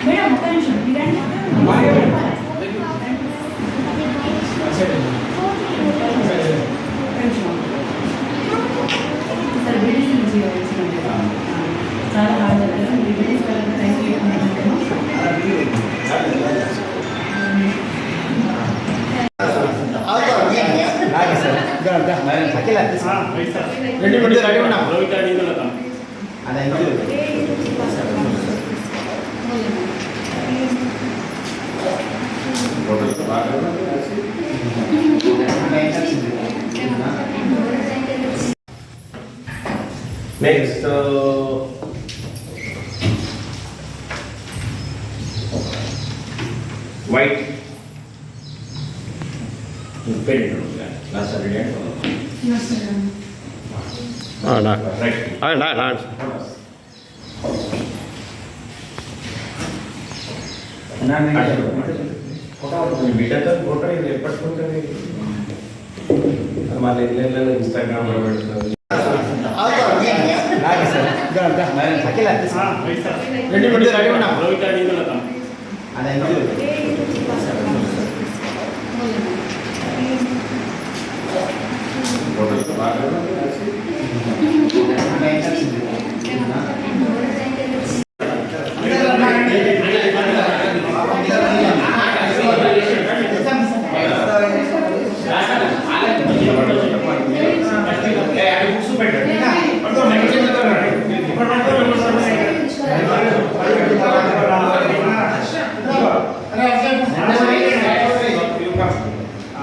Madam ఒక నిమిషం sir building నుంచి చాలా హార్డ్ జరుగుతుంది buildings thank you Next, white. Last Saturday.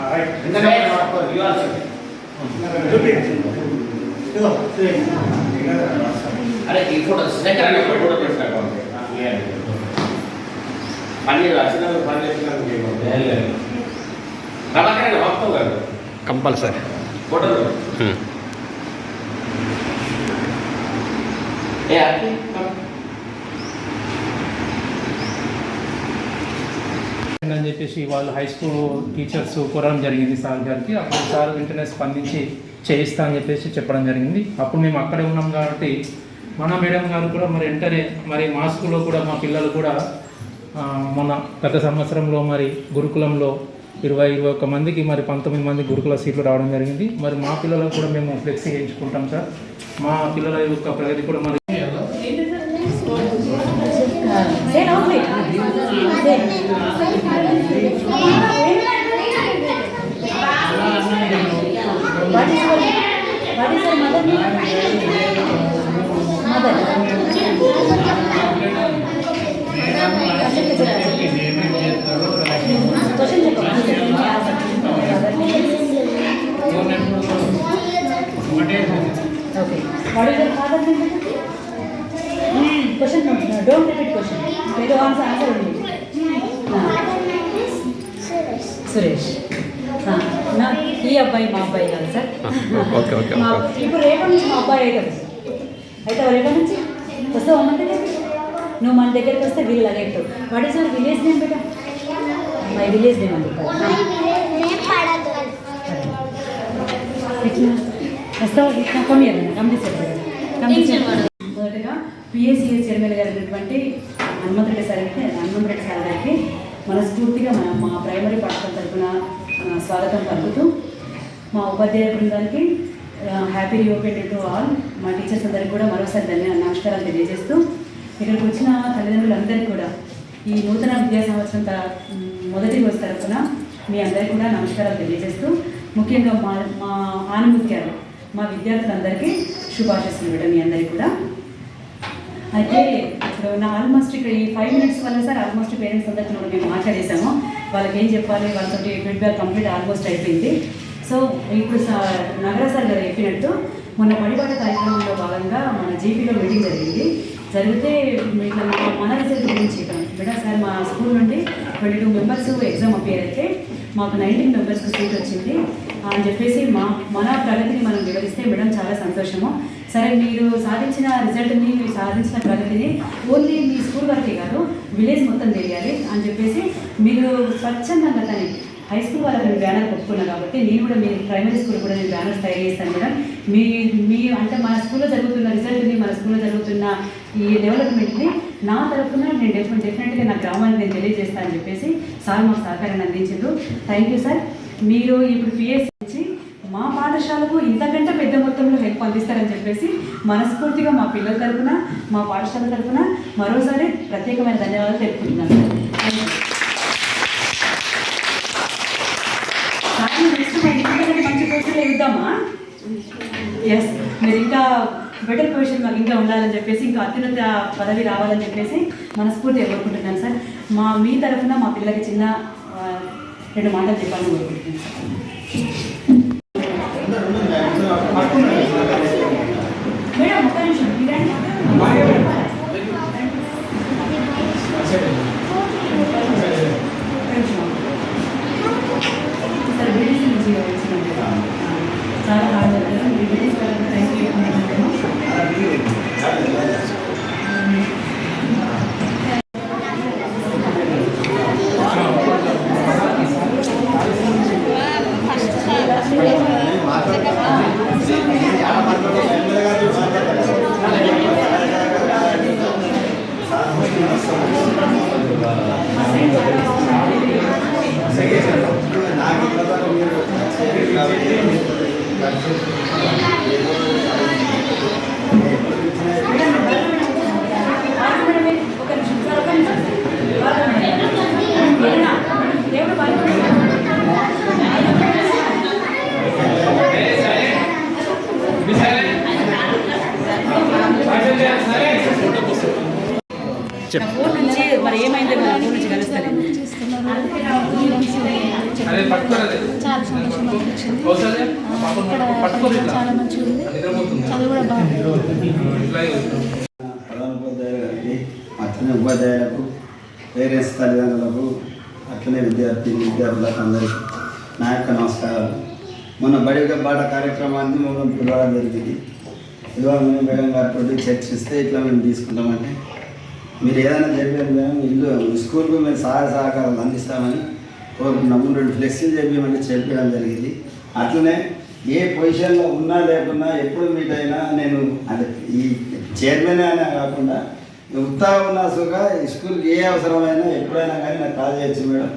Right. Instagram अरे एक फोटो सेट करने को फोटो पेस्ट कर कौन ये पानी राशन में पानी लेकर के है बाबा करेगा वक्त होगा कंपल्सरी फोटो ए आके అని చెప్పేసి వాళ్ళు హై స్కూల్ టీచర్స్ కోరడం జరిగింది సార్ గారికి. అప్పుడు సార్ వెంటనే స్పందించి చేయిస్తా అని చెప్పేసి చెప్పడం జరిగింది. అప్పుడు మేము అక్కడే ఉన్నాం కాబట్టి మన మేడం గారు కూడా మరి వెంటనే మరి మా స్కూల్లో కూడా మా పిల్లలు కూడా మొన్న గత సంవత్సరంలో మరి గురుకులంలో 21 మందికి మరి 19 మంది గురుకుల సీట్లు రావడం జరిగింది. మరి మా పిల్లలకు కూడా మేము ఫ్లెక్సీ చేయించుకుంటాం సార్. మా పిల్లల యొక్క ప్రగతి కూడా మరి What is your father's name? Question no. Don't repeat question. They don't answer only. Suresh. నా ఈ అబ్బాయి మా అబ్బాయి కాదు సార్. ఓకే ఓకే ఇప్పుడు రేపటి నుంచి మా అబ్బాయి అవుతాడు. అయితే రేపటి నుంచి వస్తావు మన దగ్గర. నువ్వు మన దగ్గరికి వస్తే వీళ్ళు అగేట్టు. What is your village name బేటా? మై విలేజ్ నేమ్ అని వస్తావు ఇట్లా కమ్మియర్ మొదటగా పిఎస్సిఎస్ చైర్మన్ గారు అయినటువంటి హనుమంతరెడ్డి సార్ గారికి మనస్ఫూర్తిగా మా ప్రైమరీ పాఠశాల తరఫున స్వాగతం పలుకుతూ మా ఉపాధ్యాయ బృందానికి happy reopen day to all మా టీచర్స్ అందరికీ కూడా మరోసారి నమస్కారాలు తెలియజేస్తూ ఇక్కడికి వచ్చిన తల్లిదండ్రులందరికీ కూడా ఈ నూతన విద్యా సంవత్సరం మొదటి రోజు తరఫున మీ అందరికీ కూడా నమస్కారాలు తెలియజేస్తూ ముఖ్యంగా మా ఆనుముత్యాలు మా విద్యార్థులందరికీ శుభాశస్సులు ఇవ్వడం మీ అందరికీ కూడా. అయితే ఇప్పుడు నా ఆల్మోస్ట్ ఇక్కడ ఈ 5 minutes వల్ల సార్ ఆల్మోస్ట్ పేరెంట్స్ అందరితో కూడా మేము మాట్లాడేసాము. వాళ్ళకి ఏం చెప్పాలి, వాళ్ళతో ఫీడ్బ్యాక్ కంప్లీట్ ఆల్మోస్ట్ అయిపోయింది. సో ఇప్పుడు నగర సార్ గారు చెప్పినట్టు మొన్న పడిపాట కార్యక్రమంలో భాగంగా మన జీపీలో మీటింగ్ జరిగితే ఇట్లా మన రిజల్ట్ గురించి మేడం సార్ మా స్కూల్ నుండి 22 members ఎగ్జామ్ అపియర్ అయితే మాకు 19 members సీట్ వచ్చింది అని చెప్పేసి మన ప్రగతిని మనం వివరిస్తే మేడం చాలా సంతోషము. సరే మీరు సాధించిన రిజల్ట్ని మీరు సాధించిన ప్రగతిని ఓన్లీ మీ స్కూల్ వరకే కాదు విలేజ్ మొత్తం తెలియాలి అని చెప్పేసి మీరు స్వచ్ఛందంగా తని హై స్కూల్ వాళ్ళకి నేను బ్యానర్ ఒప్పుకున్నాను కాబట్టి నేను కూడా మీ ప్రైమరీ స్కూల్ కూడా నేను బ్యానర్స్ తయారు చేస్తాను మేడం. మీ అంటే మన స్కూల్లో జరుగుతున్న రిజల్ట్ని మన స్కూల్లో జరుగుతున్న ఈ డెవలప్మెంట్ని నా తరఫున నేను డెఫినెట్గా నా గ్రామానికి నేను తెలియజేస్తానని చెప్పేసి సార్ మాకు సహకారాన్ని అందించారు. Thank you sir. మీరు ఇప్పుడు పిఎస్సి నుంచి మా పాఠశాలకు ఇంతకంటే పెద్ద మొత్తంలో హెల్ప్ అందిస్తారని చెప్పేసి మనస్ఫూర్తిగా మా పిల్లల తరఫున మా పాఠశాల తరఫున మరోసారి ప్రత్యేకమైన ధన్యవాదాలు తెలుపుతున్నాను సార్. నెక్స్ట్ మంచి పొజిషన్లో ఇద్దామా? ఎస్, మీరు ఇంకా బెటర్ పొజిషన్ మాకు ఇంకా ఉండాలని చెప్పేసి ఇంకా అత్యున్నత పదవి రావాలని చెప్పేసి మనస్ఫూర్తిగా కోరుకుంటున్నాను సార్. మీ తరఫున మా పిల్లలకి చిన్న 2 మాటలు చెప్పాలని కోరుకుంటున్నాను సార్. మేడం ఒక్క నిమిషం సార్, బీడీసీ నుంచి వచ్చినాం కదా, చాలా హార్డ్ వర్క్. మీ బీడీసీ వాళ్ళకి థ్యాంక్ యూ చెప్పుకుంటున్నాము. ఫోన్ నుంచి మరి ఏమైందో మన ఫోన్ నుంచి కలుస్తుంది. చాలా సంతోషం అనిపించింది. ఇక్కడ చాలా మంచిగా ఉంది, చదువు కూడా బాగుంది. ప్రధాన ఉపాధ్యాయులు గారికి, అట్లనే ఉపాధ్యాయులకు, పేరెంట్స్ తల్లిదండ్రులకు, అట్లనే విద్యార్థులకు అందరికీ నా యొక్క నమస్కారాలు. మొన్న బడిగా బాట కార్యక్రమాన్ని మమ్మల్ని పిలవడం జరిగింది. ఇవాళ మేము మేడం గారితో చర్చిస్తే ఇట్లా మేము తీసుకుంటామంటే మీరు ఏదైనా చెప్పారు మేము ఇల్లు స్కూల్కు మేము సహాయ సహకారాలు అందిస్తామని కోరుకున్నాము. 2 ఫ్లెక్సీలు చెప్పామని చెప్పడం జరిగింది. అట్లనే ఏ పొజిషన్లో ఉన్నా లేకున్నా ఎప్పుడు మీట్ అయినా నేను అంటే ఈ చైర్మన్ అనే కాకుండా ఉత్సాహం ఉన్నా సుఖ స్కూల్కి ఏ అవసరమైనా ఎప్పుడైనా కానీ నాకు కాల్ చేయొచ్చు మేడం.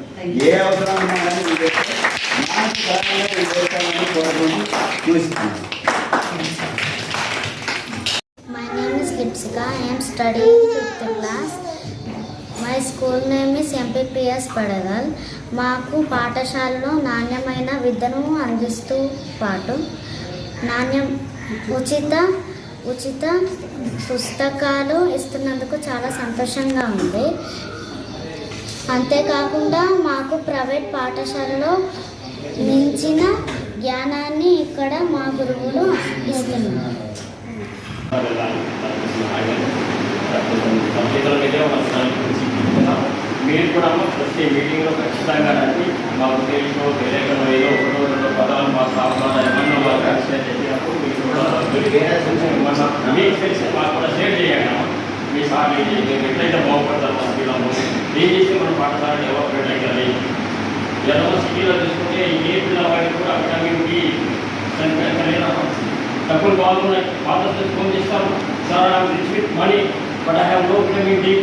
ఏ అవసరం ఉన్నా కానీ నాకు చేస్తామని కోరుకుంటూ చూస్తున్నాను. My name is Lipsika. I am studying 5th class. My school name is MPPS Padagal. మాకు పాఠశాలలో నాణ్యమైన విద్యను అందిస్తూ పాటు ఉచిత పుస్తకాలు ఇస్తున్నందుకు చాలా సంతోషంగా ఉంది. అంతేకాకుండా మాకు ప్రైవేట్ పాఠశాలలో మించిన జ్ఞానాన్ని ఇక్కడ మా గురువులు ఇస్తున్నారు. మీరు కూడా ప్రతి మీటింగ్లో ఖచ్చితంగా రండి. మా ఉద్దేశంలో తెలియకుండా ఏదో 1-2 పదాలు మా స్టాఫ్ ఏమన్నా వాళ్ళు కలిసి చెప్పినప్పుడు మీకు కూడా ఏమన్నా మీకు తెలిసి మాకు కూడా షేర్ చేయండి. మీ సార్ ఎట్లయితే బాగుపడతారు మా స్కూల్లో ఏం చేస్తే మన పాఠశాల డెవలప్మెంట్ అవుతుంది. ఏదో సిటీలో తీసుకుంటే ఏ పిల్లవాడికి కూడా విటమిన్ బి తక్కువ బాగున్నాయి. ఫాదర్స్ ఫోన్ చేస్తాము, sir I with money but I have no vitamin D.